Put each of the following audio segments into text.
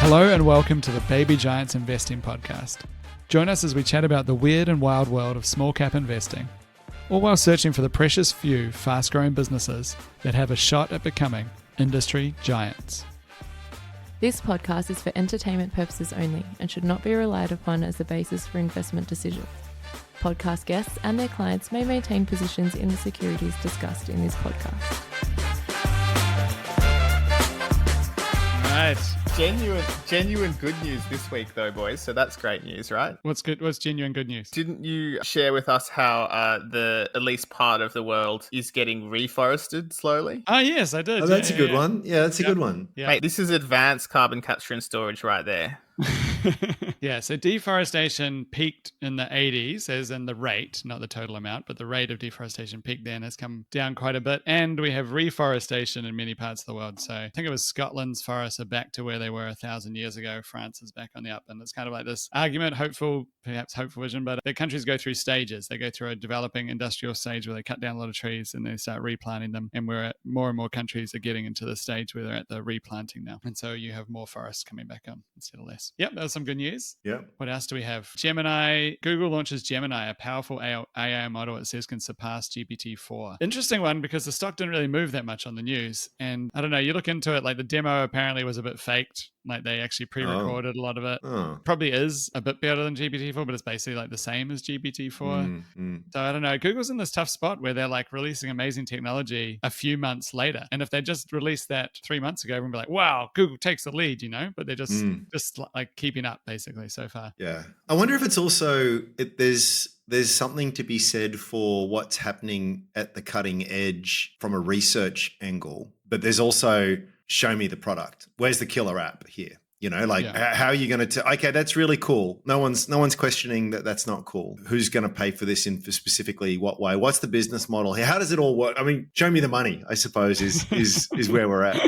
Hello and welcome to the Baby Giants Investing Podcast. Join us as we chat about the weird and wild world of small cap investing, all while searching for the precious few fast-growing businesses that have a shot at becoming industry giants. This podcast is for entertainment purposes only and should not be relied upon as the basis for investment decisions. Podcast guests and their clients may maintain positions in the securities discussed in this podcast. Right. Genuine good news this week, though, boys. So that's great news, right? What's good? What's genuine good news? Didn't you share with us how at least part of the world is getting reforested slowly? Oh, yes, I did. Oh, that's a good one. Yeah, that's a good one. Yeah. Mate, this is advanced carbon capture and storage right there. Yeah, so deforestation peaked in the 80s, as in the rate, not the total amount, but the rate of deforestation peaked then, has come down quite a bit. And we have reforestation in many parts of the world. So I think it was Scotland's forests are back to where they were 1,000 years ago. France is back on the up. And it's kind of like this argument, perhaps hopeful vision, but the countries go through stages. They go through a developing industrial stage where they cut down a lot of trees and they start replanting them. And more and more countries are getting into the stage where they're at the replanting now. And so you have more forests coming back on instead of less. Yep, that was some good news. Yep. What else do we have? Google launches Gemini, a powerful AI model it says can surpass GPT-4. Interesting one because the stock didn't really move that much on the news. And I don't know, you look into it, like the demo apparently was a bit faked. Like they actually pre-recorded a lot of it. Probably is a bit better than GPT-4, but it's basically like the same as GPT-4. So I don't know. Google's in this tough spot where they're like releasing amazing technology a few months later. And if they just released that 3 months ago, we'd be like, wow, Google takes the lead, you know? But they're just like keeping up basically so far. Yeah. I wonder if it's also, there's something to be said for what's happening at the cutting edge from a research angle, but there's also show me the product. Where's the killer app here? You know, like how are you going to, okay, that's really cool. No one's questioning that that's not cool. Who's going to pay for this in specifically what way? What's the business model here? How does it all work? I mean, show me the money, I suppose is where we're at.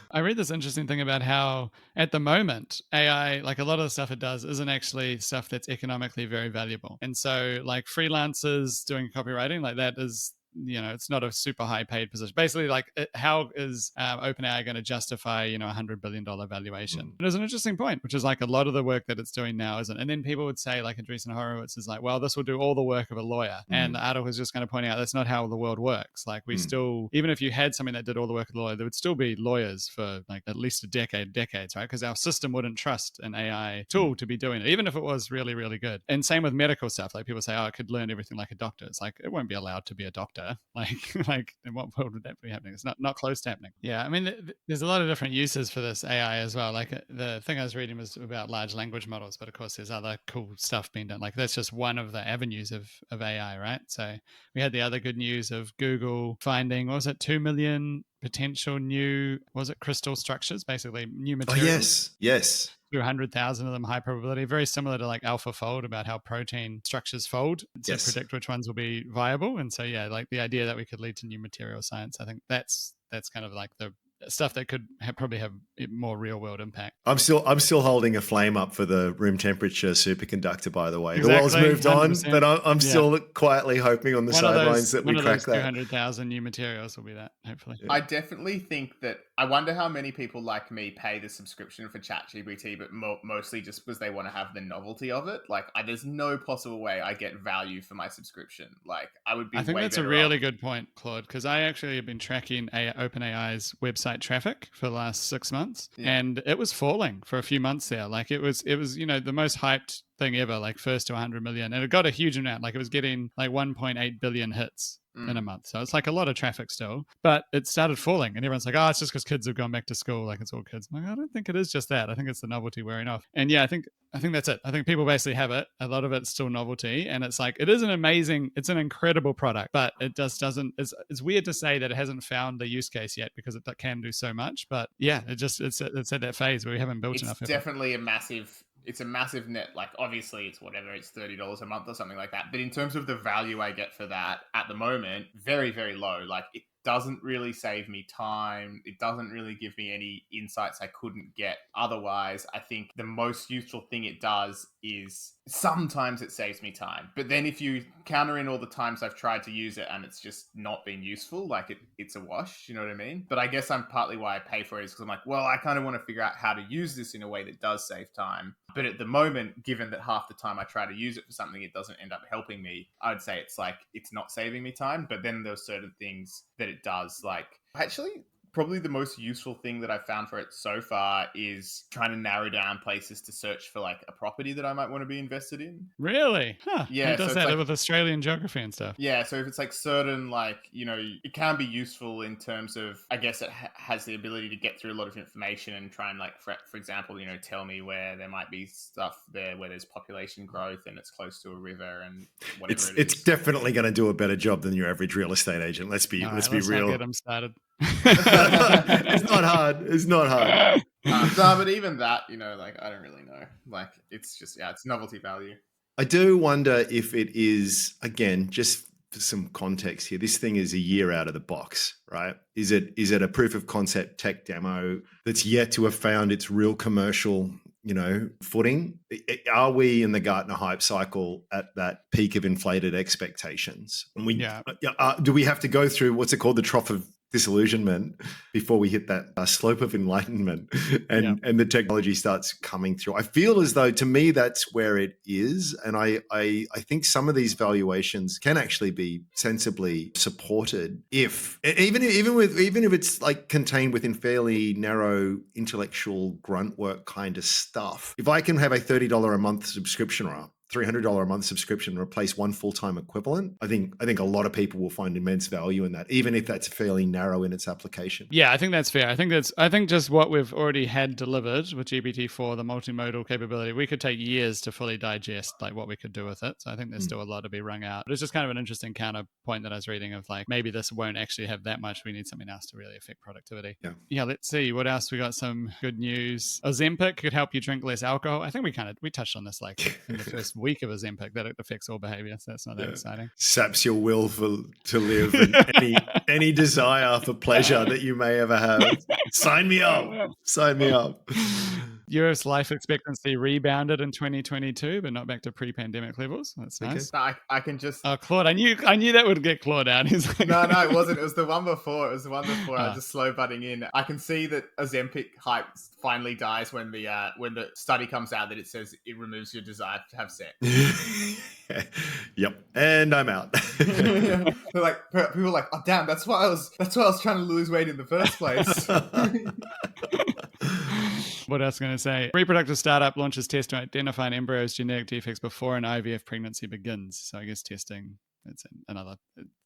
I read this interesting thing about how at the moment AI, like a lot of the stuff it does isn't actually stuff that's economically very valuable. And so like freelancers doing copywriting, like that is, you know, it's not a super high paid position. Basically, like how is OpenAI going to justify, you know, $100 billion valuation? It is an interesting point, which is like a lot of the work that it's doing now isn't. And then people would say, like Andreessen Horowitz is like, well, this will do all the work of a lawyer. And the article is just going to point out that's not how the world works. Like we still, even if you had something that did all the work of the lawyer, there would still be lawyers for like at least decades, right? Because our system wouldn't trust an AI tool to be doing it, even if it was really, really good. And same with medical stuff. Like people say, oh, it could learn everything like a doctor. It's like, it won't be allowed to be a doctor. Like in what world would that be happening? It's not close to happening. Yeah, I mean, there's a lot of different uses for this AI as well. Like the thing I was reading was about large language models, but of course there's other cool stuff being done. Like that's just one of the avenues of AI, right? So we had the other good news of Google finding, what was it, 2 million potential new, crystal structures, basically new materials. Oh, yes. 200,000 of them high probability, very similar to like AlphaFold about how protein structures fold to predict which ones will be viable. And so, yeah, like the idea that we could lead to new material science, I think that's kind of like the stuff that could probably have more real world impact. I'm still holding a flame up for the room temperature superconductor, by the way. Exactly, the world's moved 100%. on, but I'm still quietly hoping on the sidelines that we crack that. 200,000 new materials will be that, hopefully. I definitely think that, I wonder how many people like me pay the subscription for ChatGPT, but mostly just because they want to have the novelty of it. Like, there's no possible way I get value for my subscription. Like, I would be. I think that's a really good point, Claude, because I actually have been tracking OpenAI's website traffic for the last 6 months, and it was falling for a few months there. Like it was, you know, the most hyped thing ever, like first to 100 million, and it got a huge amount. Like it was getting like 1.8 billion hits in a month. So it's like a lot of traffic still, but it started falling and everyone's like, oh, it's just because kids have gone back to school. Like it's all kids. I'm like, I don't think it is just that. I think it's the novelty wearing off. And yeah, I think that's it. I think people basically have it. A lot of it's still novelty. And it's like, it's an incredible product, but it just doesn't, it's weird to say that it hasn't found the use case yet because it can do so much. But yeah, it's at that phase where we haven't built enough. It's definitely it's a massive net. Like obviously it's whatever, it's $30 a month or something like that. But in terms of the value I get for that at the moment, very, very low. Like it doesn't really save me time. It doesn't really give me any insights I couldn't get otherwise. I think the most useful thing it does is sometimes it saves me time. But then if you counter in all the times I've tried to use it and it's just not been useful, like it's a wash, you know what I mean? But I guess I'm partly why I pay for it is because I'm like, well, I kind of want to figure out how to use this in a way that does save time. But at the moment, given that half the time I try to use it for something, it doesn't end up helping me, I would say it's like, it's not saving me time. But then there's certain things that it does, like actually probably the most useful thing that I've found for it so far is trying to narrow down places to search for like a property that I might want to be invested in. Really? Huh. Yeah. It does so that like, with Australian geography and stuff. yeah. So if it's like certain, like, you know, it can be useful in terms of, I guess it has the ability to get through a lot of information and try and like, for example, you know, tell me where there might be stuff there where there's population growth and it's close to a river and whatever it's definitely going to do a better job than your average real estate agent. Let's be real. Let's not get them started. It's not hard. It's not hard. No, but even that, you know, like, I don't really know. Like, it's just, yeah, it's novelty value. I do wonder if it is, again, just for some context here, this thing is a year out of the box, right? Is it a proof of concept tech demo that's yet to have found its real commercial, you know, footing? Are we in the Gartner hype cycle at that peak of inflated expectations? And do we have to go through what's it called, the trough of disillusionment before we hit that slope of enlightenment and the technology starts coming through? I feel as though, to me, that's where it is. And I think some of these valuations can actually be sensibly supported even if it's like contained within fairly narrow intellectual grunt work kind of stuff. If I can have a $30 a month subscription or $300 a month subscription replace one full-time equivalent, I think a lot of people will find immense value in that, even if that's fairly narrow in its application. Yeah, I think that's fair. I think just what we've already had delivered with GPT-4, the multimodal capability, we could take years to fully digest like what we could do with it. So I think there's still a lot to be wrung out. But it's just kind of an interesting counterpoint that I was reading of like, maybe this won't actually have that much. We need something else to really affect productivity. Yeah, let's see. What else? We got some good news. Ozempic could help you drink less alcohol. I think we touched on this like in the first week of Ozempic, that it affects all behavior, so that's not that exciting. Saps your will to live and any desire for pleasure that you may ever have. Sign me up. US life expectancy rebounded in 2022, but not back to pre-pandemic levels. That's nice. Okay. I can just... Oh, Claude, I knew that would get Claude out. He's like... No, it wasn't. It was the one before. I was just slow butting in. I can see that Ozempic hype finally dies when the study comes out that it says it removes your desire to have sex. Yep. And I'm out. They're like, people are like, oh damn, that's why I was trying to lose weight in the first place. What else am I going to say? Reproductive startup launches test to identify an embryo's genetic defects before an IVF pregnancy begins. So I guess testing, it's another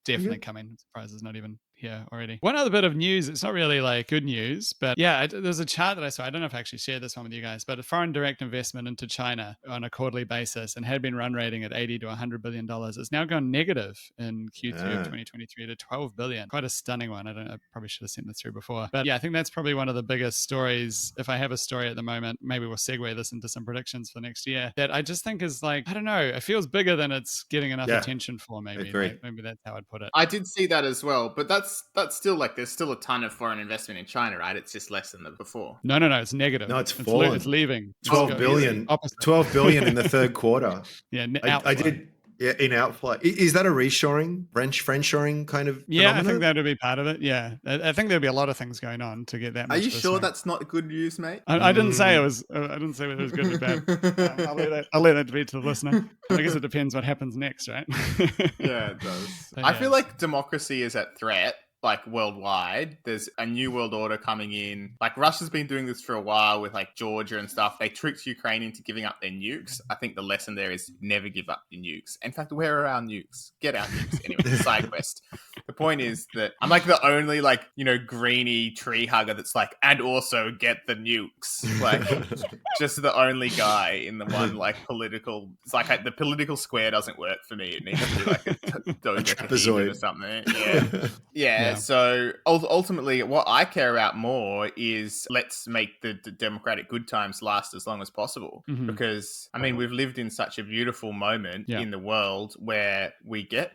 definitely coming. I'm surprised it's not even here already. One other bit of news, it's not really like good news, but yeah, there's a chart that I saw. I don't know if I actually shared this one with you guys, but a foreign direct investment into China on a quarterly basis and had been run rating at $80 to $100 billion. It's now gone negative in Q3 of 2023 to $12 billion. Quite a stunning one. I probably should have sent this through before. But yeah, I think that's probably one of the biggest stories. If I have a story at the moment, maybe we'll segue this into some predictions for next year, that I just think is like, I don't know, it feels bigger than it's getting enough attention for maybe. Maybe that's how I'd put it. I did see that as well, but that's still like, there's still a ton of foreign investment in China, right? It's just less than the before. No, it's negative. No, it's fallen. It's leaving. 12 billion. 12 billion in the third quarter. Yeah, I did. Yeah, in outflow. Is that a reshoring, friendshoring kind of phenomenon? I think that would be part of it. Yeah. I think there'd be a lot of things going on to get that much. Are you sure that's not good news, mate? I didn't say it was. I didn't say whether it was good or bad. I'll let that be to the listener. I guess it depends what happens next, right? Yeah, it does. I feel like democracy is at threat. Like worldwide, there's a new world order coming in. Like Russia's been doing this for a while with like Georgia and stuff. They tricked Ukraine into giving up their nukes. I think the lesson there is never give up your nukes. In fact, where are our nukes? Get our nukes. Anyway, side quest. The point is that I'm like the only like, you know, greeny tree hugger that's like, and also get the nukes. Like just the only guy in the one like political. It's like the political square doesn't work for me. It needs to be like a trapezoid or something. Yeah. Yeah. So ultimately, what I care about more is let's make the democratic good times last as long as possible. Mhm. Because, I mean, we've lived in such a beautiful moment Yeah. in the world where we get,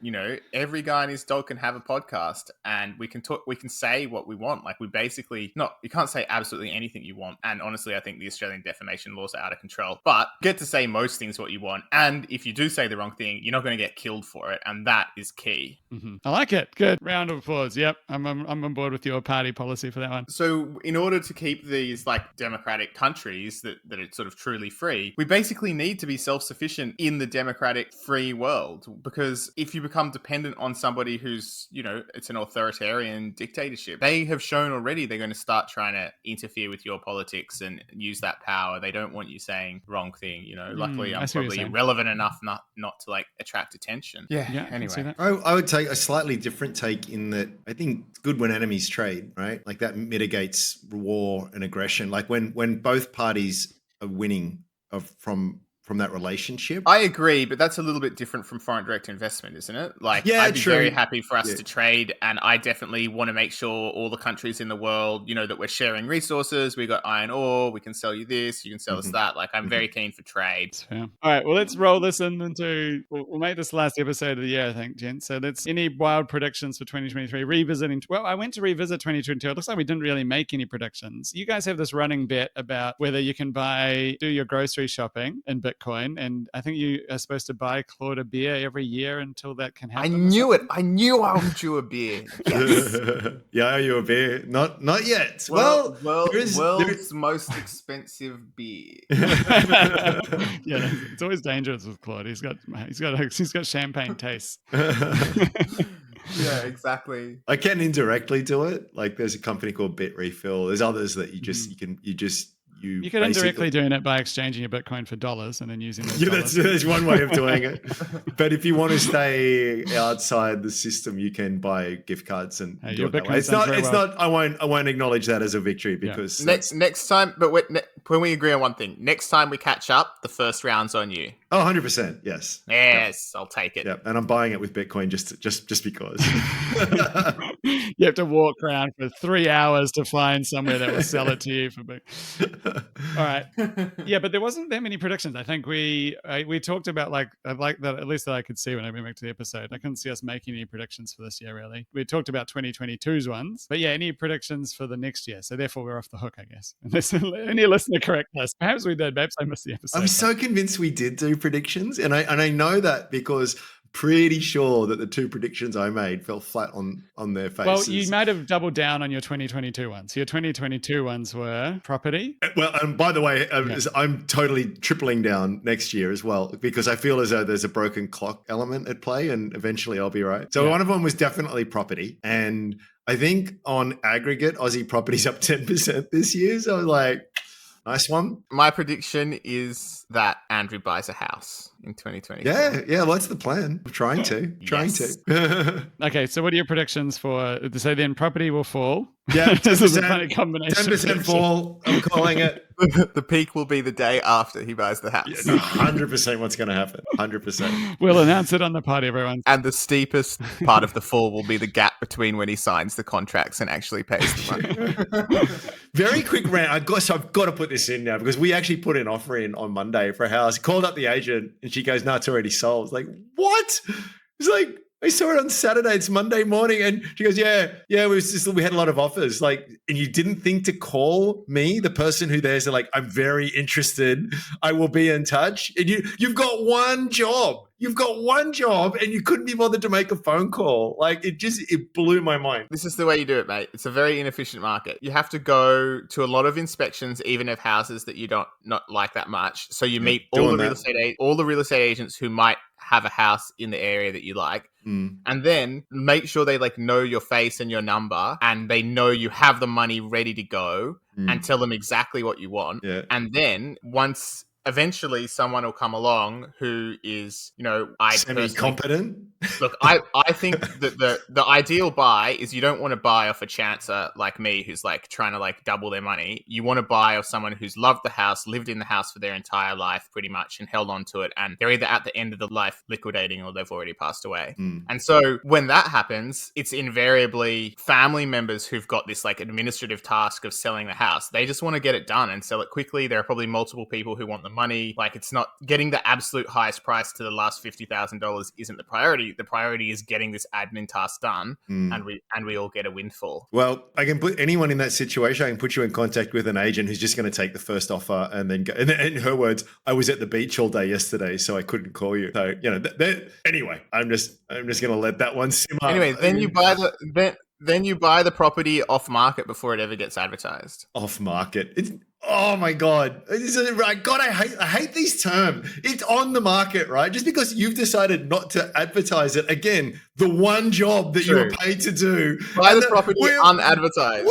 every guy and his dog can have a podcast and we can talk, we can say what we want. Like, we basically, you can't say absolutely anything you want. And honestly, I think the Australian defamation laws are out of control. But you get to say most things what you want. And if you do say the wrong thing, you're not going to get killed for it. And that is key. Mm-hmm. I like it. Good. Round of applause. Yep. I'm on board with your party policy for that one. So in order to keep these like democratic countries that are sort of truly free, we basically need to be self-sufficient in the democratic free world. Because if you become dependent on somebody who's, it's an authoritarian dictatorship, they have shown already they're going to start trying to interfere with your politics and use that power. They don't want you saying the wrong thing. Luckily I'm probably relevant enough not to like attract attention. Yeah. Anyway, I would take a slightly different take in that I think it's good when enemies trade, right? Like that mitigates war and aggression. Like when both parties are winning from that relationship. I agree, but that's a little bit different from foreign direct investment, isn't it? Like, I'd be very happy for us to trade, and I definitely want to make sure all the countries in the world, that we're sharing resources. We got iron ore, we can sell you this, you can sell us that. Like, I'm very keen for trade. All right, well, let's roll this into, we'll make this last episode of the year, I think, Jen. So any wild predictions for 2023? Revisiting, I went to revisit 2022. It looks like we didn't really make any predictions. You guys have this running bet about whether you can do your grocery shopping in Bitcoin. And I think you are supposed to buy Claude a beer every year until that can happen. I knew it. I knew I would do a beer. Yes. Yeah, I owe you a beer. Not yet. World's most expensive beer. Yeah, it's always dangerous with Claude. He's got champagne taste. Yeah, exactly. I can indirectly do it. Like there's a company called Bit Refill. There's others that you could indirectly doing it by exchanging your Bitcoin for dollars and then using those dollars. That's one way of doing it. But if you want to stay outside the system, you can buy gift cards and do it that way. It's not. I won't acknowledge that as a victory because next time. But when we agree on one thing, next time we catch up, the first round's on you. Oh, 100%. Yes. Yes, I'll take it. Yeah, and I'm buying it with Bitcoin just because. You have to walk around for 3 hours to find somewhere that will sell it to you for Bitcoin. All right. Yeah, but there wasn't that many predictions. I think we talked about like that, at least that I could see when I went back to the episode. I couldn't see us making any predictions for this year, really. We talked about 2022's ones. But yeah, any predictions for the next year? So therefore, we're off the hook, I guess. Unless any listener correct us. Perhaps we did. Perhaps I missed the episode. I'm so convinced we did do predictions. And I know that because pretty sure that the two predictions I made fell flat on their faces. Well, you might have doubled down on your 2022 ones. Your 2022 ones were property. Well, and by the way, I'm totally tripling down next year as well because I feel as though there's a broken clock element at play and eventually I'll be right. So one of them was definitely property. And I think on aggregate, Aussie property's up 10% this year. So like, nice one. My prediction is that Andrew buys a house in 2020. Yeah. Well, that's the plan. I'm trying to. Okay, so what are your predictions for? So then property will fall. Yeah, this is a funny combination. 10% fall. I'm calling it. The peak will be the day after he buys the house. Yeah, 100% what's going to happen. 100%. We'll announce it on the pod, everyone. And the steepest part of the fall will be the gap between when he signs the contracts and actually pays the money. Very quick rant. I've got to put this in now because we actually put an offer in on Monday for a house. Called up the agent and she goes, "No, it's already sold." I was like, what? It's like, I saw it on Saturday. It's Monday morning. And she goes, yeah, we had a lot of offers. Like, and you didn't think to call me, the person who there's like, I'm very interested. I will be in touch. And you've got one job. You've got one job and you couldn't be bothered to make a phone call. Like it blew my mind. This is the way you do it, mate. It's a very inefficient market. You have to go to a lot of inspections, even of houses that you don't not like that much. So you meet all the real estate agents who might have a house in the area that you like. And then make sure they like know your face and your number and they know you have the money ready to go and tell them exactly what you want. Yeah. And then eventually someone will come along who is, semi-competent. Look, I think that the ideal buy is you don't want to buy off a chancer like me who's like trying to like double their money. You want to buy off someone who's loved the house, lived in the house for their entire life pretty much and held on to it. And they're either at the end of the life liquidating or they've already passed away. And so when that happens, it's invariably family members who've got this like administrative task of selling the house. They just want to get it done and sell it quickly. There are probably multiple people who want the money. Like it's not getting the absolute highest price to the last $50,000 isn't the priority. The priority is getting this admin task done, and we all get a windfall. Well, I can put anyone in that situation. I can put you in contact with an agent who's just going to take the first offer and then go. And in her words, I was at the beach all day yesterday, so I couldn't call you. So anyway, I'm just going to let that one simmer. Anyway, then you buy the property off market before it ever gets advertised. Off market. Oh my God. God, I hate these terms. It's on the market, right? Just because you've decided not to advertise it. Again, the one job that you were paid to do. Buy the property unadvertised.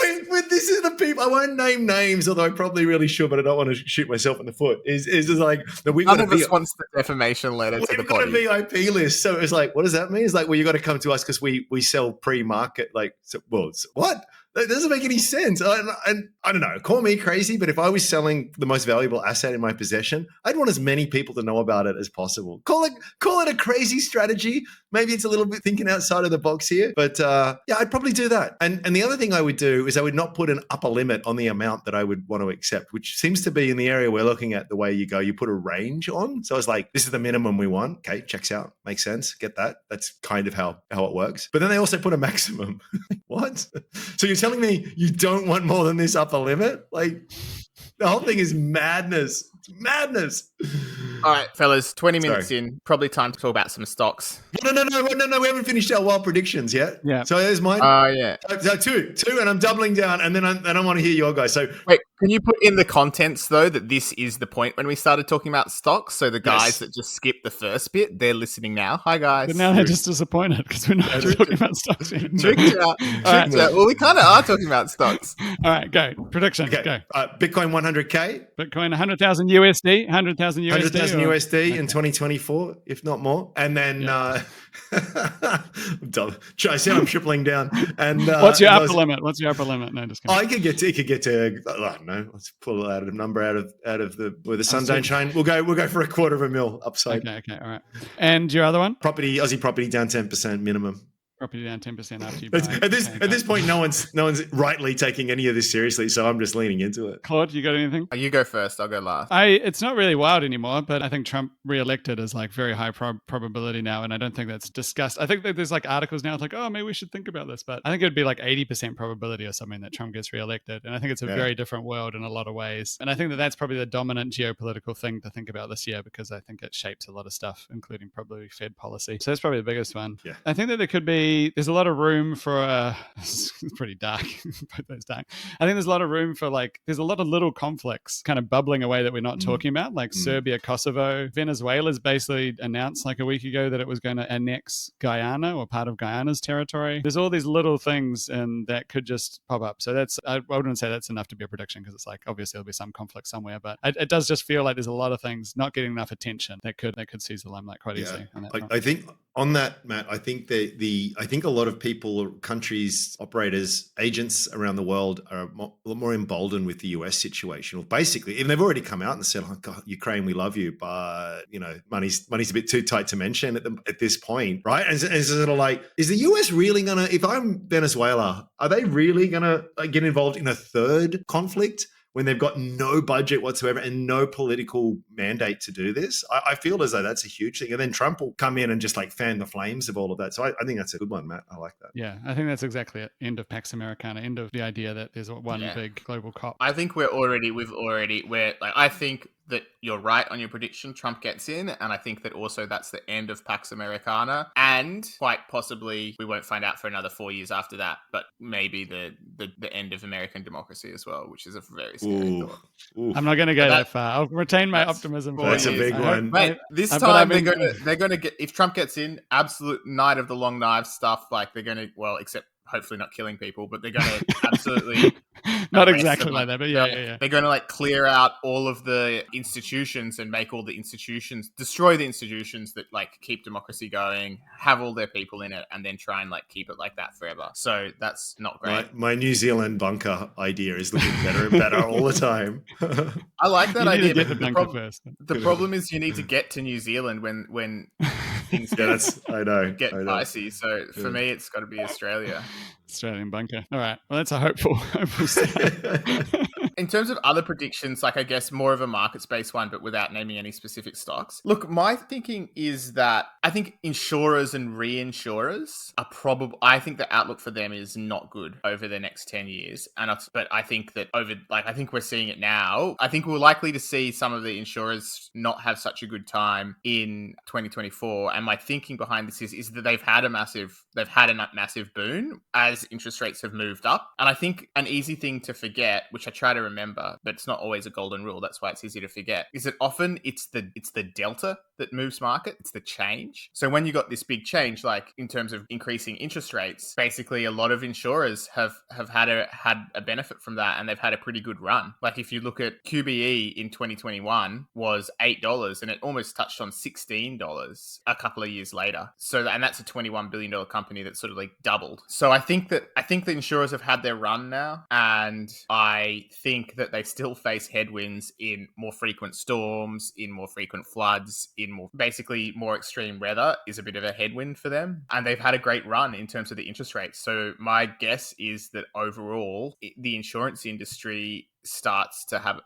This is the people, I won't name names, although I probably really should, but I don't want to shoot myself in the foot. Is just like, we've got a response to the defamation letter to the body. We've got a VIP list. So it's like, what does that mean? It's like, well, you got to come to us because we sell pre-market. Like, what? That doesn't make any sense. And I don't know, call me crazy, but if I was selling the most valuable asset in my possession, I'd want as many people to know about it as possible. Call it a crazy strategy. Maybe it's a little bit thinking outside of the box here, but yeah, I'd probably do that. And the other thing I would do is I would not put an upper limit on the amount that I would want to accept, which seems to be in the area we're looking at the way you put a range on. So it's like, this is the minimum we want. Okay, checks out. Makes sense. Get that. That's kind of how it works. But then they also put a maximum. What? So you're telling me you don't want more than this upper limit? Like, the whole thing is madness. It's madness. All right, fellas, 20 minutes in, probably time to talk about some stocks. No, we haven't finished our wild predictions yet. Yeah. So there's mine. Yeah. So two, and I'm doubling down, and then I want to hear your guys. So wait, can you put in the contents though that this is the point when we started talking about stocks? So the guys that just skipped the first bit, they're listening now. Hi guys. But now they're just disappointed because we're not talking about stocks anymore. Tricked out. Well, we kind of are talking about stocks. All right, go. Prediction. Okay. Go. Bitcoin 100K. Bitcoin 100,000 USD. 100,000 USD. 100,000 USD in 2024, if not more. And then I said I'm tripling down. And what's your upper limit? What's your upper limit? No, just kidding. I could get to I don't know. Let's pull out a number out of the where the sun don't shine. We'll go for $250,000 upside. Okay, all right. And your other one? Aussie property down 10% minimum. Property down 10% after you buy. At this point, no one's rightly taking any of this seriously, so I'm just leaning into it. Claude, you got anything? You go first. I'll go last. It's not really wild anymore, but I think Trump re-elected is like very high probability now, and I don't think that's discussed. I think that there's like articles now, it's like, oh, maybe we should think about this, but I think it would be like 80% probability or something that Trump gets re-elected, and I think it's a very different world in a lot of ways, and I think that that's probably the dominant geopolitical thing to think about this year because I think it shapes a lot of stuff, including probably Fed policy. So that's probably the biggest one. Yeah. I think that there's a lot of room for it's pretty dark. Both those dark. I think there's a lot of room for there's a lot of little conflicts kind of bubbling away that we're not talking about, like Serbia, Kosovo. Venezuela's basically announced like a week ago that it was going to annex Guyana or part of Guyana's territory. There's all these little things and that could just pop up. So I wouldn't say that's enough to be a prediction because it's like obviously there'll be some conflict somewhere, but it does just feel like there's a lot of things not getting enough attention that could seize the limelight quite easily. I think on that, Matt, I think I think a lot of people, countries, operators, agents around the world are a lot more emboldened with the US situation. Well, basically, and they've already come out and said, "Oh God, Ukraine, we love you, but money's a bit too tight to mention at this point, right?" And it's sort of like, is the US really gonna? If I'm Venezuela, are they really gonna get involved in a third conflict when they've got no budget whatsoever and no political mandate to do this? I feel as though that's a huge thing. And then Trump will come in and just fan the flames of all of that. So I think that's a good one, Matt. I like that. Yeah, I think that's exactly it. End of Pax Americana, end of the idea that there's one big global cop. I think I think that you're right on your prediction. Trump gets in, and I think that also that's the end of Pax Americana, and quite possibly we won't find out for another 4 years after that, but maybe the end of American democracy as well, which is a very scary thought. I'm not going to go that far. I'll retain my optimism. That's a big one. Mate, this time they're going to get, if Trump gets in, absolute night of the long knives stuff, like they're going to, well, except hopefully not killing people, but they're going to absolutely not arrest exactly them, like that, but yeah. They're going to like clear out all of the institutions and make all the institutions, destroy the institutions that like keep democracy going, have all their people in it, and then try and like keep it like that forever. So that's not great. My New Zealand bunker idea is looking better and better all the time. I like that You need idea, to get but the bunker first. the problem is you need to get to New Zealand when things I know. dicey. So for me, it's got to be Australia. Australian bunker. All right. Well, that's a hopeful start. In terms of other predictions, like I guess more of a markets-based one, but without naming any specific stocks. Look, my thinking is that I think insurers and reinsurers are probably, I think the outlook for them is not good over the next 10 years. But I think that I think we're seeing it now. I think we're likely to see some of the insurers not have such a good time in 2024. And my thinking behind this is that they've had a massive boon as interest rates have moved up. And I think an easy thing to forget, which I try to remember, but it's not always a golden rule, that's why it's easy to forget, is that often it's the delta that moves market. It's the change. So when you got this big change, like in terms of increasing interest rates, basically a lot of insurers have had a benefit from that, and they've had a pretty good run. Like if you look at QBE in 2021 was $8 and it almost touched on $16 a couple of years later. So, and that's a $21 billion company that sort of like doubled. So I think the insurers have had their run now, and I think that they still face headwinds in more frequent storms, in more frequent floods, in more extreme weather is a bit of a headwind for them. And they've had a great run in terms of the interest rates. So my guess is that overall, the insurance industry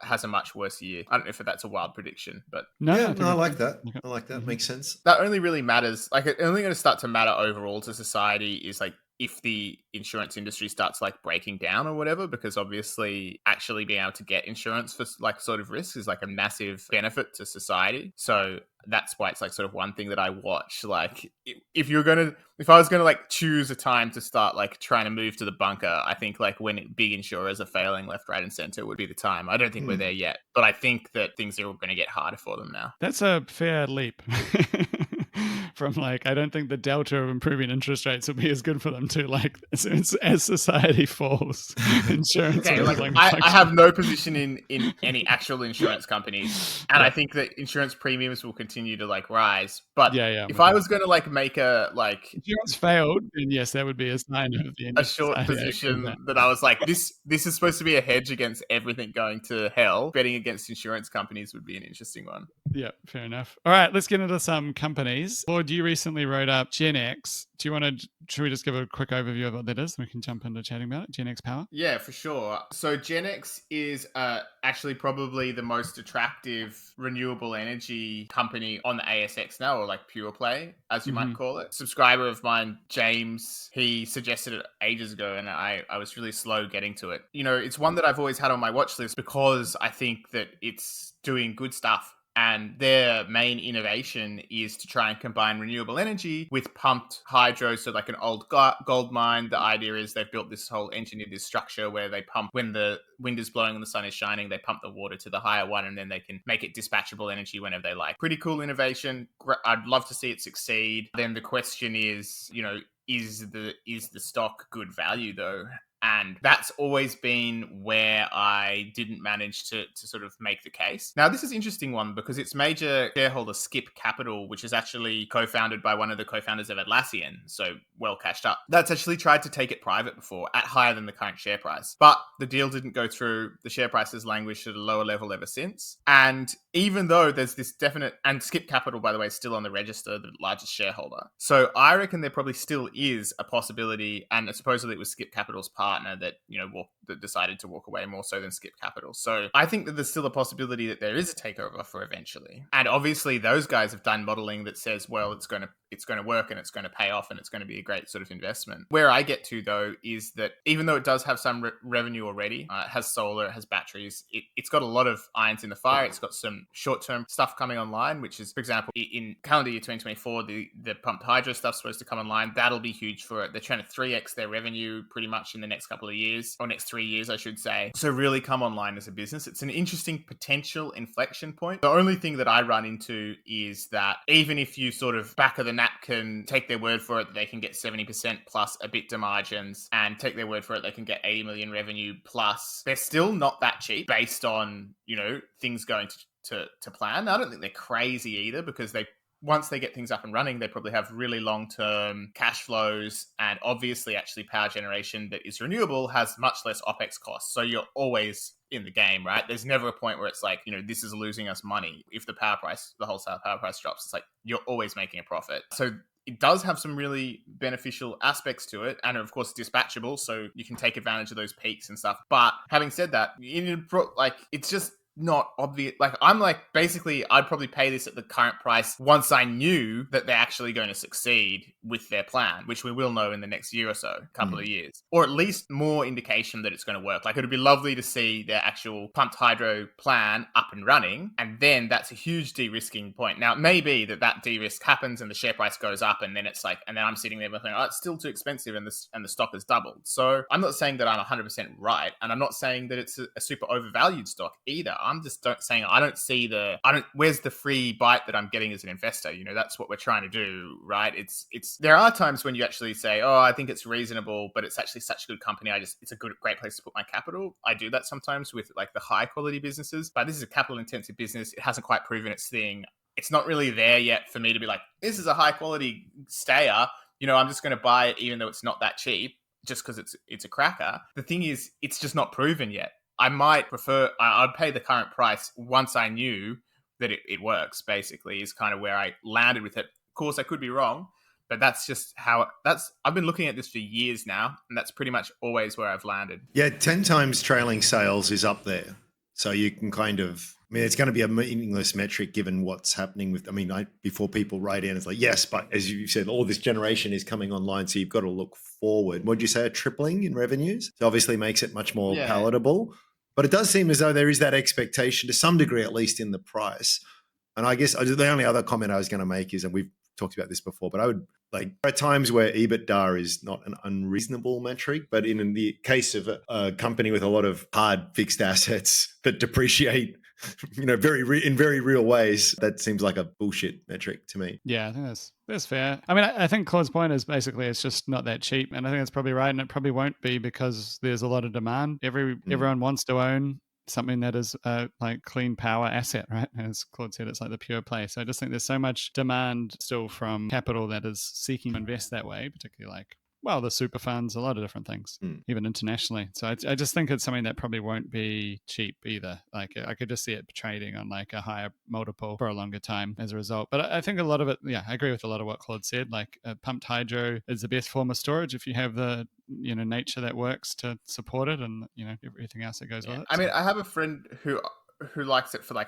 has a much worse year. I don't know if that's a wild prediction, but I like that. I like that. Makes sense. That only really matters. Like, it's only going to start to matter overall to society is like if the insurance industry starts like breaking down or whatever, because obviously actually being able to get insurance for like sort of risks is like a massive benefit to society. So that's why it's like sort of one thing that I watch. Like if I was gonna like choose a time to start like trying to move to the bunker, I think like when big insurers are failing left, right, and center would be the time. I don't think we're there yet, but I think that things are going to get harder for them now. That's a fair leap. From like, I don't think the delta of improving interest rates will be as good for them to like as society falls. Insurance. Okay, I have no position in any actual insurance companies, and I think that insurance premiums will continue to like rise. But if I was going to like make a like insurance failed, then yes, that would be a sign of the end a short position that I was like, this is supposed to be a hedge against everything going to hell. Betting against insurance companies would be an interesting one. Yeah, fair enough. All right, let's get into some companies. Claude, you recently wrote up Genex. Should we just give a quick overview of what that is? We can jump into chatting about it. Genex Power? Yeah, for sure. So Genex is actually probably the most attractive renewable energy company on the ASX now, or like pure play, as you might call it. Subscriber of mine, James, he suggested it ages ago, and I was really slow getting to it. You know, it's one that I've always had on my watch list because I think that it's doing good stuff. And their main innovation is to try and combine renewable energy with pumped hydro. So like an old gold mine, the idea is they've built this whole engineered this structure where they pump when the wind is blowing and the sun is shining, they pump the water to the higher one, and then they can make it dispatchable energy whenever they like. Pretty cool innovation. I'd love to see it succeed. Then the question is, you know, is the stock good value though? And that's always been where I didn't manage to sort of make the case. Now, this is an interesting one because its major shareholder, Skip Capital, which is actually co-founded by one of the co-founders of Atlassian, so well cashed up, that's actually tried to take it private before at higher than the current share price. But the deal didn't go through. The share price has languished at a lower level ever since. And even though there's this definite, and Skip Capital, by the way, is still on the register, the largest shareholder. So I reckon there probably still is a possibility, and supposedly it was Skip Capital's partner that, you know, that decided to walk away more so than Skip Capital. So I think that there's still a possibility that there is a takeover offer eventually. And obviously those guys have done modeling that says, well, it's going to work and it's going to pay off and it's going to be a great sort of investment. Where I get to though is that even though it does have some revenue already, it has solar, it has batteries, it's got a lot of irons in the fire. It's got some short-term stuff coming online, which is, for example, in calendar year 2024, the pumped hydro stuff's supposed to come online. That'll be huge for it. They're trying to 3x their revenue pretty much in the next next couple of years, or next 3 years, I should say. So really come online as a business. It's an interesting potential inflection point. The only thing that I run into is that even if you sort of back of the napkin take their word for it, that they can get 70% plus EBITDA margins, and take their word for it, they can get 80 million revenue plus, they're still not that cheap based on, things going to plan. I don't think they're crazy either, because once they get things up and running, they probably have really long-term cash flows, and obviously actually power generation that is renewable has much less OPEX costs. So you're always in the game, right? There's never a point where it's like, this is losing us money. If the wholesale power price drops, it's like you're always making a profit. So it does have some really beneficial aspects to it, and of course dispatchable, so you can take advantage of those peaks and stuff. But having said that, it's just not obvious. Basically I'd probably pay this at the current price once I knew that they're actually going to succeed with their plan, which we will know in the next year or so, couple of years, or at least more indication that it's going to work. Like, it would be lovely to see their actual pumped hydro plan up and running, and then that's a huge de-risking point. Now, it may be that de-risk happens and the share price goes up, and then it's like, and then I'm sitting there thinking, it's still too expensive, and the stock has doubled. So I'm not saying that I'm 100% right, and I'm not saying that it's a super overvalued stock either. I'm just saying where's the free bite that I'm getting as an investor? That's what we're trying to do, right? There are times when you actually say, I think it's reasonable, but it's actually such a good company. It's a great place to put my capital. I do that sometimes with like the high quality businesses, but this is a capital intensive business. It hasn't quite proven its thing. It's not really there yet for me to be like, this is a high quality stayer. I'm just going to buy it even though it's not that cheap, just because it's a cracker. The thing is, it's just not proven yet. I'd pay the current price once I knew that it works, basically, is kind of where I landed with it. Of course, I could be wrong, but that's just I've been looking at this for years now, and that's pretty much always where I've landed. Yeah, 10 times trailing sales is up there. So you can it's going to be a meaningless metric given what's happening before people write in, it's like, yes, but as you said, all this generation is coming online, so you've got to look forward. What'd you say, a tripling in revenues? So obviously makes it much more palatable. But it does seem as though there is that expectation to some degree, at least in the price. And I guess the only other comment I was going to make is, and we've talked about this before, but I would there are times where EBITDA is not an unreasonable metric, but in the case of a company with a lot of hard fixed assets that depreciate, in very real ways, that seems like a bullshit metric to me. Yeah, I think that's fair. I think Claude's point is basically it's just not that cheap, and I think that's probably right, and it probably won't be because there's a lot of demand. Everyone wants to own something that is like clean power asset, right? As Claude said, it's like the pure play. So I just think there's so much demand still from capital that is seeking to invest that way, particularly the super funds, a lot of different things, even internationally. So I just think it's something that probably won't be cheap either. Like, I could just see it trading on like a higher multiple for a longer time as a result. But I think a lot of it, I agree with a lot of what Claude said. Like, pumped hydro is the best form of storage if you have the nature that works to support it, and everything else that goes with it. I have a friend who likes it for like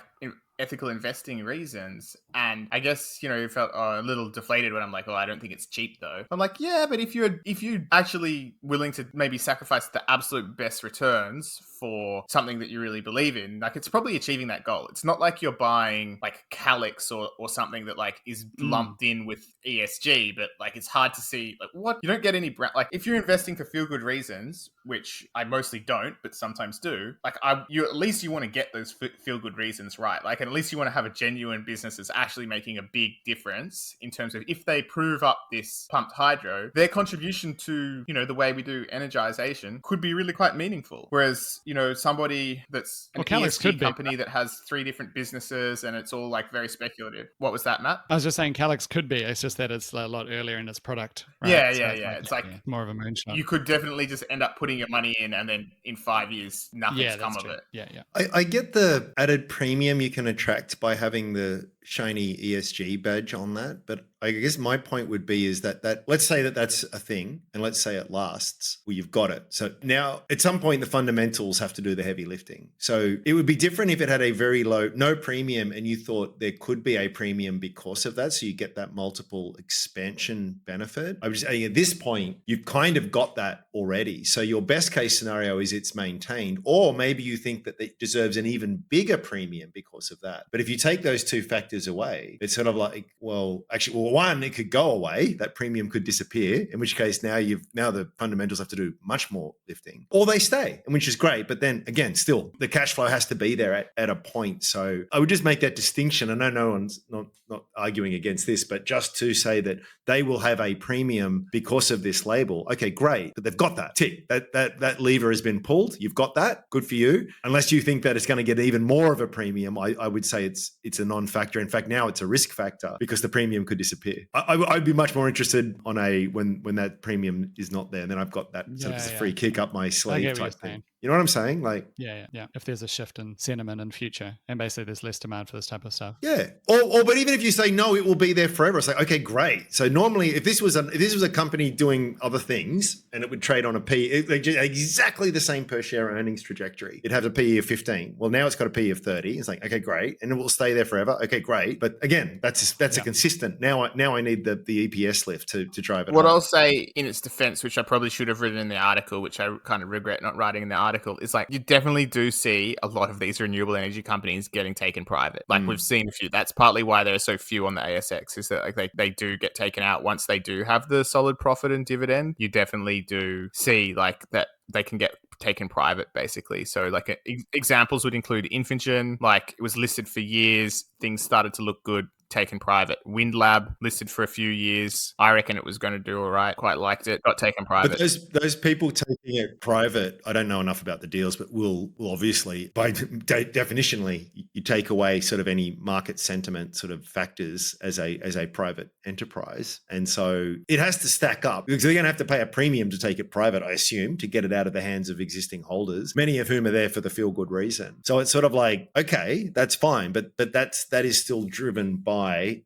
ethical investing reasons, and I guess he felt a little deflated when I'm like, I don't think it's cheap though. I'm like, yeah, but if you're actually willing to maybe sacrifice the absolute best returns for something that you really believe in, like, it's probably achieving that goal. It's not like you're buying like Calix or something that like is lumped in with ESG, but like it's hard to see like what you don't get any like if you're investing for feel good reasons, which I mostly don't, but sometimes do. Like at least you want to get those feel good reasons right. Like, and at least you want to have a genuine business that's actually making a big difference in terms of if they prove up this pumped hydro, their contribution to, the way we do energization could be really quite meaningful. Whereas, somebody that's an ESG company that has 3 different businesses and it's all like very speculative. What was that, Matt? I was just saying Calix could be. It's just that it's a lot earlier in its product. Right? Yeah. It's like more of a moonshot. You could definitely just end up putting your money in and then in 5 years, nothing's come of it. Yeah. I get the added premium you can attract by having the shiny ESG badge on that, but I guess my point would be is that let's say that's a thing, and let's say it lasts. Well, you've got it. So now at some point the fundamentals have to do the heavy lifting. So it would be different if it had a very low, no premium, and you thought there could be a premium because of that. So you get that multiple expansion benefit. I was just saying at this point, you've kind of got that already. So your best case scenario is it's maintained, or maybe you think that it deserves an even bigger premium because of that. But if you take those two factors factors away, it's sort of like, well, actually, well, one, it could go away. That premium could disappear, in which case now the fundamentals have to do much more lifting, or they stay, which is great. But then again, still the cash flow has to be there at a point. So I would just make that distinction. I know no one's not arguing against this, but just to say that they will have a premium because of this label. Okay, great. But they've got that. Tick. That lever has been pulled. You've got that. Good for you. Unless you think that it's going to get even more of a premium, I would say it's a non-factor. In fact, now it's a risk factor because the premium could disappear. I'd be much more interested on when that premium is not there. And then I've got that sort of free kick up my sleeve type thing. You know what I'm saying? Like, yeah. If there's a shift in sentiment in future, and basically there's less demand for this type of stuff. Yeah. But even if you say no, it will be there forever. It's like, okay, great. So normally, if this was a company doing other things and it would trade on a P, exactly the same per share earnings trajectory, it'd have a PE of 15. Well, now it's got a PE of 30. It's like, okay, great, and it will stay there forever. Okay, great. But again, that's a consistent. Now I need the EPS lift to drive it. What I'll say in its defense, which I probably should have written in the article, which I kind of regret not writing in the article, is like you definitely do see a lot of these renewable energy companies getting taken private. Like we've seen a few. That's partly why there are so few on the ASX, is that like they do get taken out once they do have the solid profit and dividend. You definitely do see like that they can get taken private, basically. So like examples would include Infigen, like it was listed for years, things started to look good, taken private. WindLab listed for a few years. I reckon it was going to do all right. Quite liked it. Got taken private. But those people taking it private, I don't know enough about the deals, but will obviously, by definitionally, you take away sort of any market sentiment sort of factors as a private enterprise, and so it has to stack up because they're going to have to pay a premium to take it private, I assume, to get it out of the hands of existing holders, many of whom are there for the feel good reason. So it's sort of like, okay, that's fine, but that is still driven by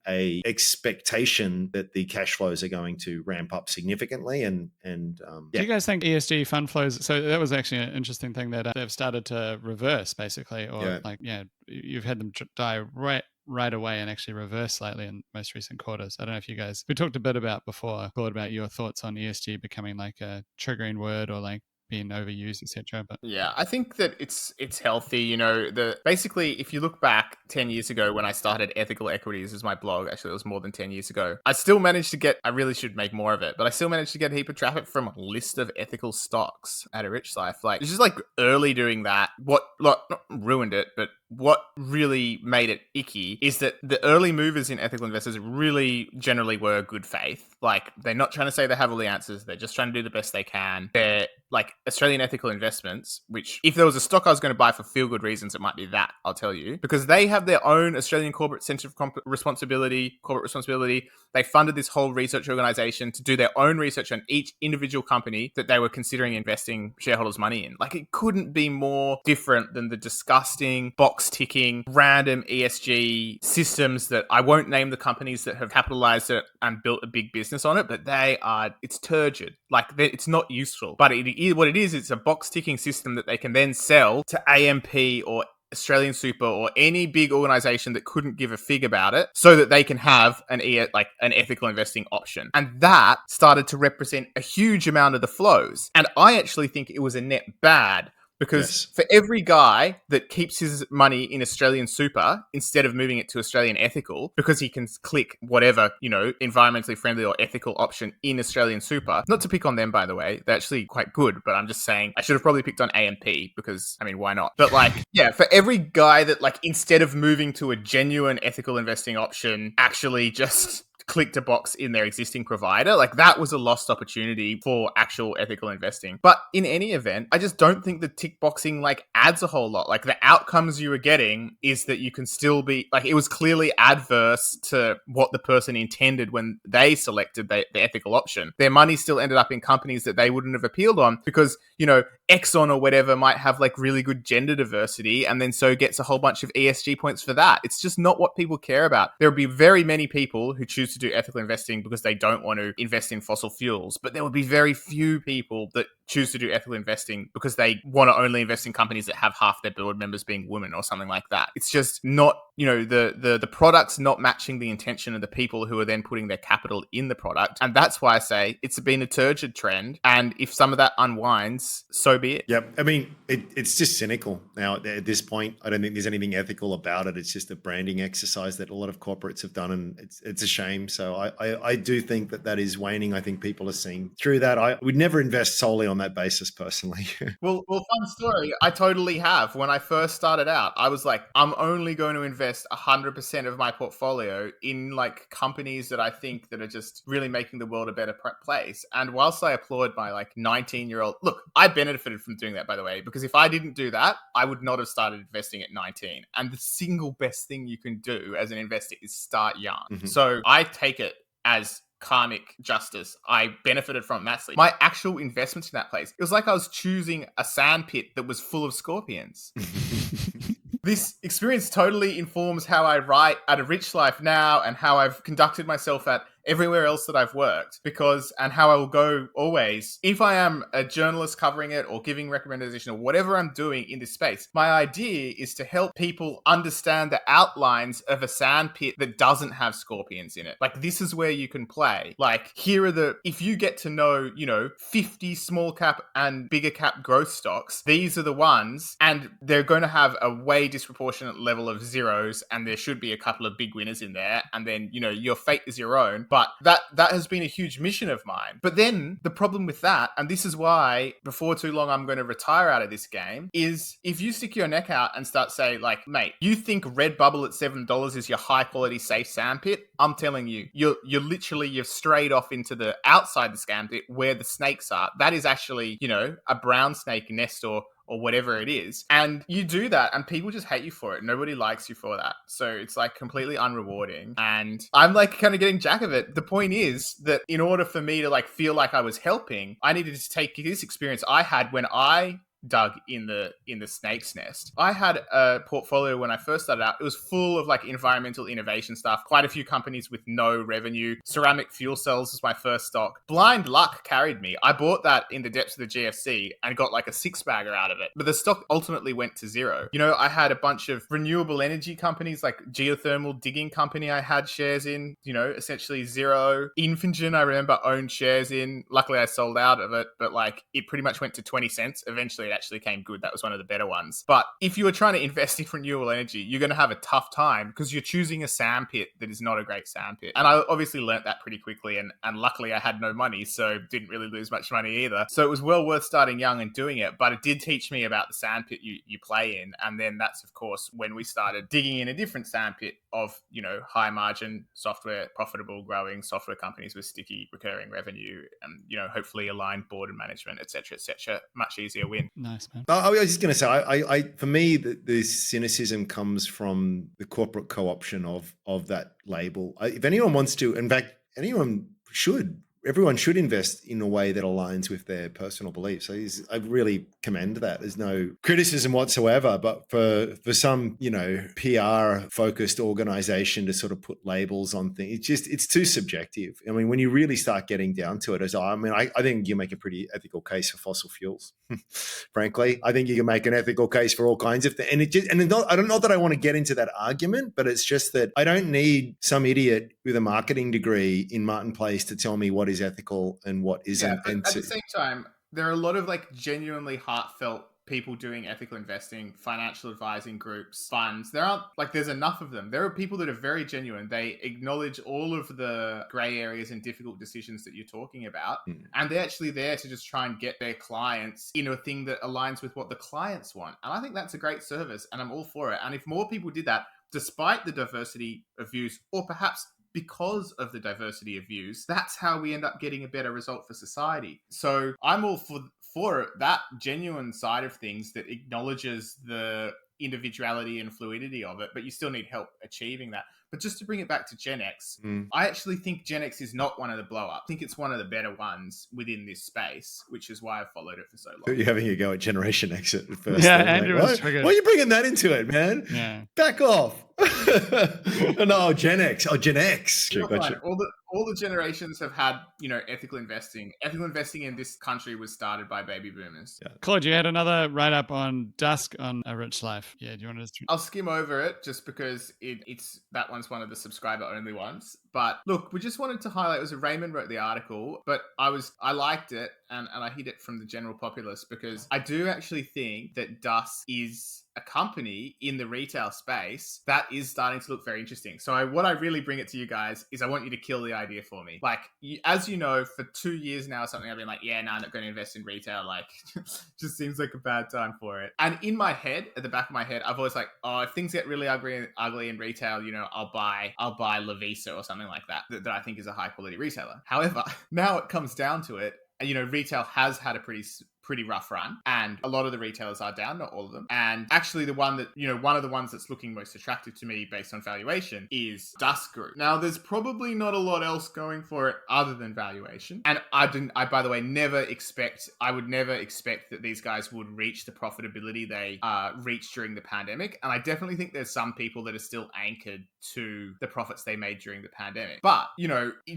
a expectation that the cash flows are going to ramp up significantly. And Do you guys think ESG fund flows? So that was actually an interesting thing that they've started to reverse, basically, or you've had them die right away and actually reverse slightly in most recent quarters. I don't know if you guys, we talked a bit about before, Claude, about your thoughts on ESG becoming like a triggering word or like being overused, etc. But yeah, I think that it's healthy. You know, basically, if you look back 10 years ago when I started Ethical Equities as my blog, actually it was more than 10 years ago, I still managed to get, I really should make more of it, but I still managed to get a heap of traffic from a list of ethical stocks at A Rich Life. Like, it's just like early doing that. What not ruined it, but what really made it icky is that the early movers in ethical investors really generally were good faith. Like, they're not trying to say they have all the answers. They're just trying to do the best they can. They're like Australian Ethical Investments, which if there was a stock I was going to buy for feel good reasons, it might be that, I'll tell you, because they have their own Australian Corporate Centre of corporate responsibility. They funded this whole research organization to do their own research on each individual company that they were considering investing shareholders' money in. Like, it couldn't be more different than the disgusting box ticking random ESG systems that I won't name the companies that have capitalized it and built a big business on it, but it's turgid. Like, it's not useful, but what it is, it's a box ticking system that they can then sell to AMP or Australian Super or any big organization that couldn't give a fig about it, so that they can have an ethical investing option. And that started to represent a huge amount of the flows. And I actually think it was a net bad, because for every guy that keeps his money in Australian Super instead of moving it to Australian Ethical, because he can click whatever, environmentally friendly or ethical option in Australian Super, not to pick on them, by the way, they're actually quite good, but I'm just saying I should have probably picked on AMP because, why not? But for every guy that instead of moving to a genuine ethical investing option, actually just clicked a box in their existing provider, that was a lost opportunity for actual ethical investing. But in any event, I just don't think the tick boxing adds a whole lot. The outcomes you were getting is that you can still be it was clearly adverse to what the person intended when they selected the ethical option. Their money still ended up in companies that they wouldn't have appealed on because, Exxon or whatever might have really good gender diversity and then so gets a whole bunch of ESG points for that. It's just not what people care about. There will be very many people who choose to do ethical investing because they don't want to invest in fossil fuels, but there will be very few people that choose to do ethical investing because they want to only invest in companies that have half their board members being women or something like that. It's just not, the product's not matching the intention of the people who are then putting their capital in the product. And that's why I say it's been a turgid trend. And if some of that unwinds, so be it. Yep. I mean, it's just cynical now at this point. I don't think there's anything ethical about it. It's just a branding exercise that a lot of corporates have done, and it's a shame. So I do think that is waning. I think people are seeing through that. I would never invest solely on that basis personally. Well, fun story. I totally have. When I first started out, I was like, I'm only going to invest 100% of my portfolio in like companies that I think that are just really making the world a better place. And whilst I applaud my like 19-year-old, look, I benefited from doing that, by the way, because if I didn't do that, I would not have started investing at 19. And the single best thing you can do as an investor is start young. Mm-hmm. So I take it as karmic justice. I benefited from massively. My actual investments in that place, it was like I was choosing a sandpit that was full of scorpions. This experience totally informs how I write at A Rich Life now and how I've conducted myself at everywhere else that I've worked, and how I will go always. If I am a journalist covering it or giving recommendation or whatever I'm doing in this space, my idea is to help people understand the outlines of a sandpit that doesn't have scorpions in it. Like, this is where you can play. Like, if you get to know, 50 small cap and bigger cap growth stocks, these are the ones, and they're going to have a way disproportionate level of zeros, and there should be a couple of big winners in there, and then, your fate is your own. But that has been a huge mission of mine. But then the problem with that, and this is why before too long I'm going to retire out of this game, is if you stick your neck out and start saying like, mate, you think Redbubble at $7 is your high quality safe sandpit? I'm telling you, you've strayed off into the outside the sandpit where the snakes are. That is actually, a brown snake nest or whatever it is. And you do that and people just hate you for it. Nobody likes you for that. So it's like completely unrewarding. And I'm like kind of getting jack of it. The point is that in order for me to like feel like I was helping, I needed to take this experience I had when I dug in the snake's nest. I had a portfolio when I first started out. It was full of like environmental innovation stuff, quite a few companies with no revenue. Ceramic fuel cells was my first stock. Blind luck carried me. I bought that in the depths of the GFC and got like a 6-bagger out of it. But the stock ultimately went to zero. I had a bunch of renewable energy companies, like geothermal digging company I had shares in, essentially zero. Infigen, I remember, owned shares in. Luckily I sold out of it, but like it pretty much went to 20 cents. Eventually it actually came good. That was one of the better ones. But if you were trying to invest in renewable energy, you're going to have a tough time because you're choosing a sandpit that is not a great sandpit. And I obviously learnt that pretty quickly. And luckily I had no money, so didn't really lose much money either. So it was well worth starting young and doing it. But it did teach me about the sandpit you play in. And then that's, of course, when we started digging in a different sandpit of, high margin software, profitable, growing software companies with sticky recurring revenue and, hopefully aligned board and management, et cetera, much easier win. Nice, man. I was just going to say, I for me, the cynicism comes from the corporate co-option of that label. If anyone wants to, in fact, everyone should invest in a way that aligns with their personal beliefs. So I really commend that. There's no criticism whatsoever, but for some, PR focused organization to sort of put labels on things, it's too subjective. I mean, when you really start getting down to it, I think you make a pretty ethical case for fossil fuels. Frankly, I think you can make an ethical case for all kinds of things. I don't know that I want to get into that argument, but it's just that I don't need some idiot with a marketing degree in Martin Place to tell me what is ethical and what isn't. Yeah, but at the same time, there are a lot of like genuinely heartfelt people doing ethical investing, financial advising groups, funds. There's enough of them. There are people that are very genuine. They acknowledge all of the gray areas and difficult decisions that you're talking about. And they're actually there to just try and get their clients into a thing that aligns with what the clients want. And I think that's a great service and I'm all for it. And if more people did that, despite the diversity of views, or perhaps because of the diversity of views, that's how we end up getting a better result for society. So I'm all for that genuine side of things that acknowledges the individuality and fluidity of it, but you still need help achieving that. But just to bring it back to Genex, I actually think Genex is not one of the blow-up. I think it's one of the better ones within this space, which is why I've followed it for so long. You're having a go at Generation Exit at first. Yeah, Andrew was triggered. Why are you bringing that into it, man? Yeah. Back off. No, Genex. Oh, Genex. You're fine. Gotcha. All the generations have had, ethical investing. Ethical investing in this country was started by baby boomers. Yeah. Claude, you had another write-up on Dusk on A Rich Life. Yeah, do you want to just... I'll skim over it just because it's that one's one of the subscriber-only ones. But look, we just wanted to highlight, it was Raymond wrote the article, but I liked it and I hid it from the general populace because I do actually think that Dusk is a company in the retail space that is starting to look very interesting. So what I really bring it to you guys is I want you to kill the idea for me. Like, as you know, for 2 years now or something, I've been like, yeah, no, I'm not going to invest in retail. Like, just seems like a bad time for it. And in my head, at the back of my head, I've always like, oh, if things get really ugly in retail, I'll buy Lovisa or something like that I think is a high quality retailer. However, now it comes down to it, retail has had a pretty rough run, and a lot of the retailers are down, not all of them. And actually the one that, one of the ones that's looking most attractive to me based on valuation is Dusk Group. Now, there's probably not a lot else going for it other than valuation. And I by the way, I would never expect that these guys would reach the profitability they reached during the pandemic. And I definitely think there's some people that are still anchored to the profits they made during the pandemic. But,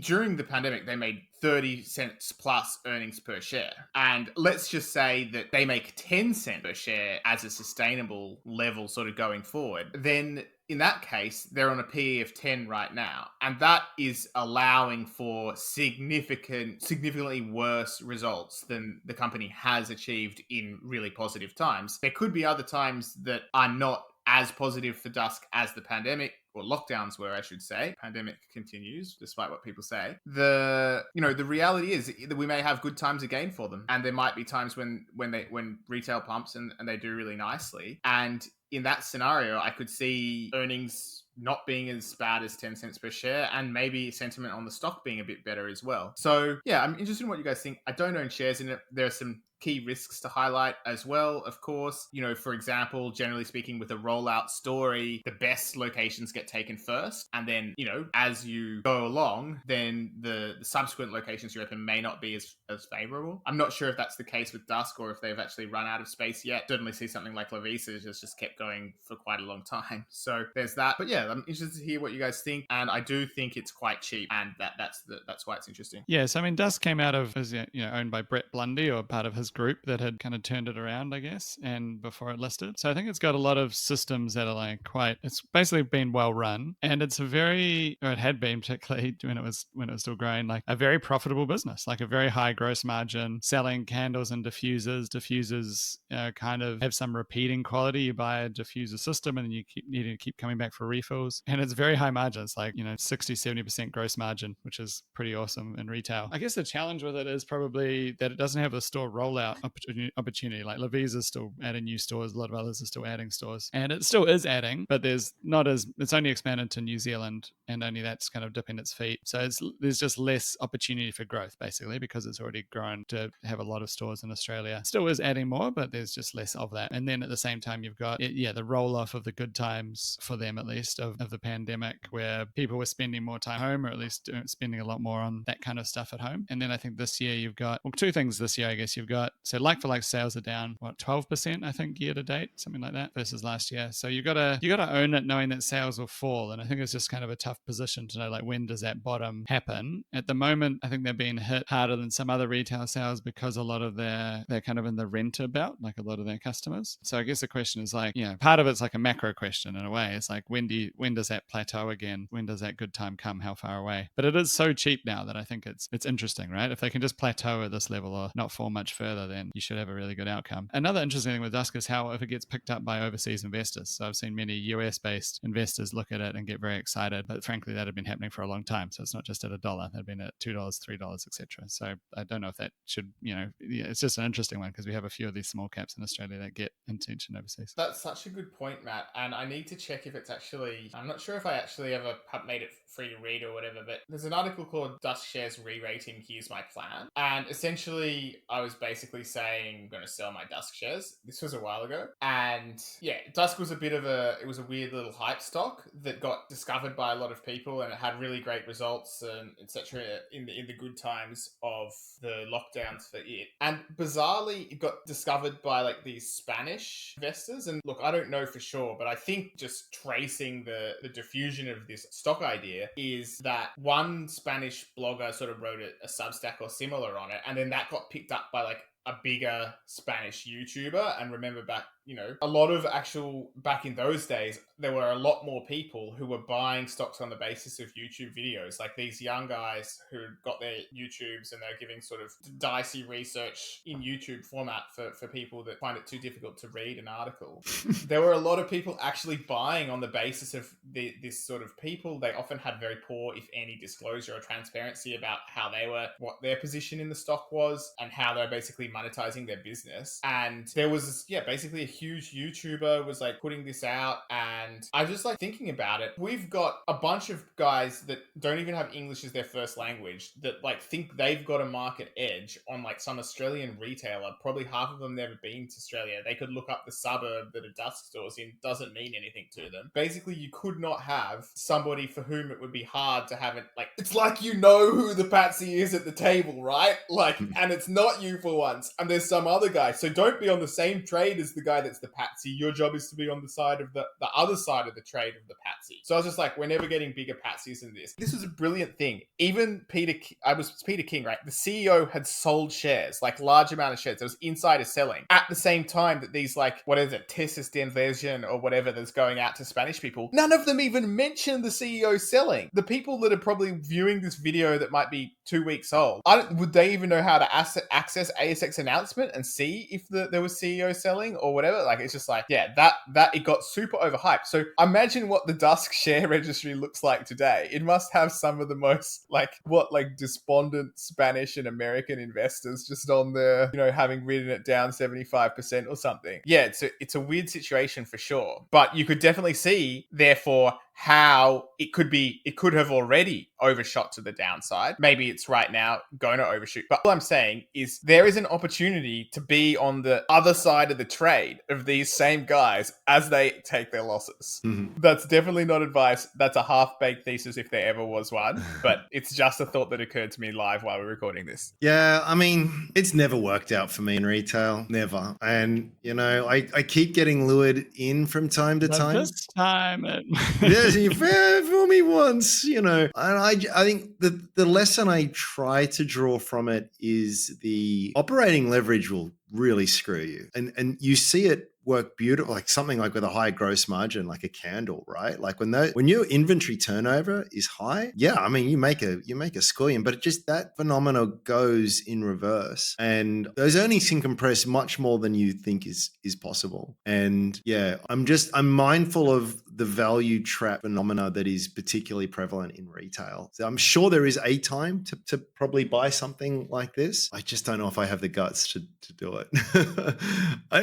during the pandemic, they made 30 cents plus earnings per share. And let's just say that they make 10 cents per share as a sustainable level sort of going forward. Then in that case, they're on a PE of 10 right now. And that is allowing for significantly worse results than the company has achieved in really positive times. There could be other times that are not as positive for Dusk as the pandemic, or lockdowns were, I should say. Pandemic continues, despite what people say. The reality is that we may have good times again for them. And there might be times when retail pumps and they do really nicely. And in that scenario, I could see earnings not being as bad as 10 cents per share, and maybe sentiment on the stock being a bit better as well. So yeah, I'm interested in what you guys think. I don't own shares in it. There are some key risks to highlight as well, of course. For example, generally speaking, with a rollout story, the best locations get taken first. And then, as you go along, then the subsequent locations you open may not be as favorable. I'm not sure if that's the case with Dusk or if they've actually run out of space yet. Certainly see something like Lovisa just kept going for quite a long time. So there's that. But yeah, I'm interested to hear what you guys think. And I do think it's quite cheap, and that's why it's interesting. Yes, I mean, Dusk came out of, owned by Brett Blundy, or part of his group that had kind of turned it around, I guess, and before it listed. So I think it's got a lot of systems that are it's basically been well run, and it's it had been, particularly when it was still growing, like a very profitable business, like a very high gross margin, selling candles and diffusers. Diffusers kind of have some repeating quality. You buy a diffuser system and then you needing to keep coming back for refills, and it's very high margins, like 60-70% gross margin, which is pretty awesome in retail. I guess the challenge with it is probably that it doesn't have a store rollout opportunity. Like Lovisa's still adding new stores, a lot of others are still adding stores, and it still is adding, but it's only expanded to New Zealand, and only that's kind of dipping its feet. So there's just less opportunity for growth, basically, because it's already grown to have a lot of stores in Australia. Still is adding more, but there's just less of that. And then at the same time, you've got the roll off of the good times, for them at least, of the pandemic, where people were spending more time home, or at least spending a lot more on that kind of stuff at home. And then I think this year you've got two things this year, I guess. You've got, so like for like sales are down 12%, I think, year to date, something like that, versus last year. So you gotta own it, knowing that sales will fall. And I think it's just kind of a tough position to know, like, when does that bottom happen? At the moment, I think they're being hit harder than some other retail sales, because a lot of they're kind of in the renter belt, like a lot of their customers. So I guess the question is, like, part of it's like a macro question in a way. It's like, when does that plateau again? When does that good time come? How far away? But it is so cheap now that I think it's interesting, right? If they can just plateau at this level or not fall much further, then you should have a really good outcome. Another interesting thing with Dusk is how, if it gets picked up by overseas investors. So I've seen many US-based investors look at it and get very excited, but frankly, that had been happening for a long time. So it's not just at $1; they've been at $2, $3, etc. So I don't know if that should, it's just an interesting one, because we have a few of these small caps in Australia that get attention overseas. That's such a good point, Matt. And I need to check if it's actually, I'm not sure if I actually ever have made it free to read or whatever, but there's an article called Dusk Shares Re-Rating, Here's My Plan. And essentially, I was basically basically saying, I'm going to sell my Dusk shares. This was a while ago. And yeah, Dusk was it was a weird little hype stock that got discovered by a lot of people, and it had really great results and etc. in the good times of the lockdowns for it. And bizarrely, it got discovered by like these Spanish investors. And look, I don't know for sure, but I think just tracing the diffusion of this stock idea is that one Spanish blogger sort of wrote a Substack or similar on it, and then that got picked up by like a bigger Spanish YouTuber. And remember back, a lot of back in those days, there were a lot more people who were buying stocks on the basis of YouTube videos. Like these young guys who got their YouTubes and they're giving sort of dicey research in YouTube format for people that find it too difficult to read an article. There were a lot of people actually buying on the basis of this sort of people. They often had very poor, if any, disclosure or transparency about what their position in the stock was and how they're basically monetizing their business. And there was, basically a huge YouTuber was like putting this out, and I was just like thinking about it. We've got a bunch of guys that don't even have English as their first language that like think they've got a market edge on like some Australian retailer. Probably half of them never been to Australia. They could look up the suburb that a Dusk store's in, doesn't mean anything to them. Basically, you could not have somebody for whom it would be hard to have it. Like, it's like who the patsy is at the table, right? Like, and it's not you for once, and there's some other guy. So don't be on the same trade as the guy that's the patsy. Your job is to be on the side of the other side of the trade of the patsy. So I was just like, we're never getting bigger patsies than this. This was a brilliant thing. Even Peter King, right? The CEO had sold shares, like large amount of shares. There was insider selling at the same time that these like, what is it, tesis de inversion or whatever that's going out to Spanish people. None of them even mentioned the CEO selling. The people that are probably viewing this video that might be 2 weeks old, would they even know how to access ASX announcement and see if there was CEO selling or whatever? Like, it's just like, that it got super overhyped. So imagine what the Dusk share registry looks like today. It must have some of the most despondent Spanish and American investors just on there, having written it down 75% or something. Yeah, it's a weird situation for sure. But you could definitely see, therefore, how it could have already overshot to the downside. Maybe it's right now going to overshoot. But all I'm saying is there is an opportunity to be on the other side of the trade of these same guys as they take their losses. Mm-hmm. That's definitely not advice. That's a half-baked thesis if there ever was one. But it's just a thought that occurred to me live while we're recording this. Yeah, I mean, it's never worked out for me in retail. Never. And, I keep getting lured in from time to time. This time you fool me once, and I think the lesson I try to draw from it is the operating leverage will really screw you. And you see it work beautiful, like something like with a high gross margin, like a candle, right? Like when your inventory turnover is high, you make a squillion, but it just, that phenomena goes in reverse, and those earnings can compress much more than you think is possible. And I'm mindful of the value trap phenomena that is particularly prevalent in retail. So I'm sure there is a time to probably buy something like this. I just don't know if I have the guts to do it.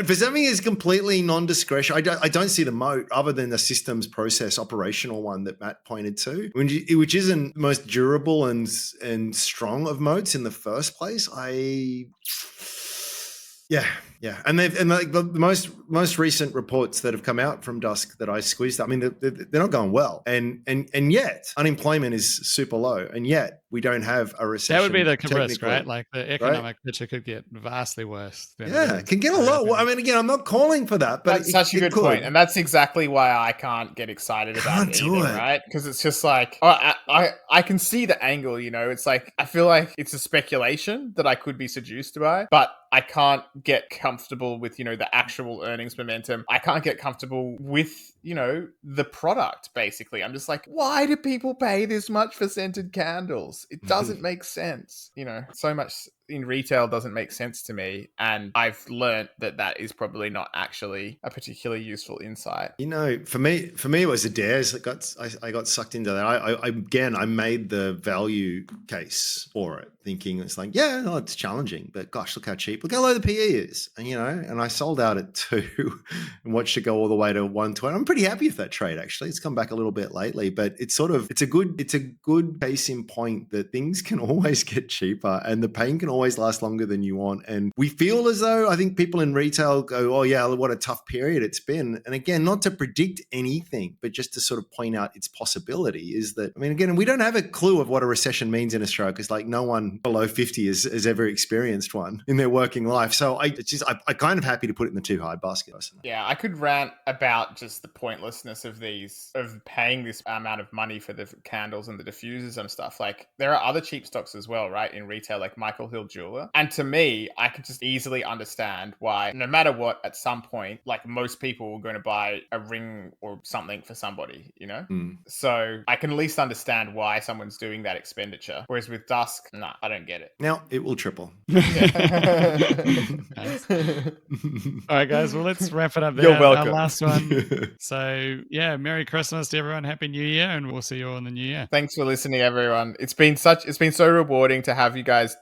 For something is completely non-discretionary, I don't see the moat other than the systems process operational one that Matt pointed to, which isn't the most durable and strong of moats in the first place. And the most recent reports that have come out from Dusk that I squeezed, I mean, they're not going well, and yet unemployment is super low, and yet we don't have a recession. That would be the risk, right? Like the economic picture could get vastly worse. It can get a lot. I mean, again, I'm not calling for that, but that's such a good point, and that's exactly why I can't get excited about it either, right? Because it's just like, I can see the angle. It's like I feel like it's a speculation that I could be seduced by, but I can't get comfortable with, the actual earnings momentum. I can't get comfortable with, the product, basically. I'm just like, why do people pay this much for scented candles? It doesn't make sense. So much in retail doesn't make sense to me. And I've learned that is probably not actually a particularly useful insight. For me, it was Adairs that I got sucked into that. I made the value case for it, thinking it's like, it's challenging, but gosh, look how cheap, look how low the PE is. And, and I sold out at 2 and watched it go all the way to 120. I'm pretty happy with that trade, actually. It's come back a little bit lately, but it's a good case in point that things can always get cheaper and the pain can always last longer than you want. And we feel as though, I think people in retail go, oh yeah, what a tough period it's been. And again, not to predict anything, but just to sort of point out its possibility is that, I mean, again, we don't have a clue of what a recession means in Australia because like no one below 50 has ever experienced one in their working life. So I'm kind of happy to put it in the too high basket. Yeah, I could rant about just the pointlessness of paying this amount of money for the candles and the diffusers and stuff. Like there are other cheap stocks as well, right, in retail, like Michael Hill Jeweler. And to me, I could just easily understand why, no matter what, at some point, like most people are going to buy a ring or something for somebody, you know? So I can at least understand why someone's doing that expenditure. Whereas with Dusk, nah, I don't get it. Now it will triple. All right, guys. Well, let's wrap it up there. You're welcome. Our last one. So, yeah, Merry Christmas to everyone. Happy New Year, and we'll see you all in the new year. Thanks for listening, everyone. It's been so rewarding to have you guys,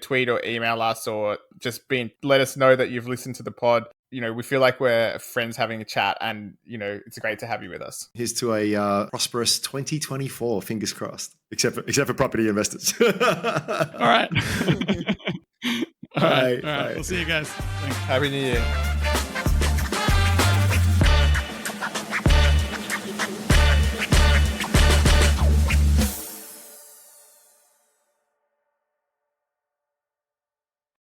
tweet or email us or just let us know that you've listened to the pod. We feel like we're friends having a chat, and it's great to have you with us. Here's to a prosperous 2024. Fingers crossed. Except for property investors. All right. All right. Bye. We'll see you guys. Thanks. Happy New Year.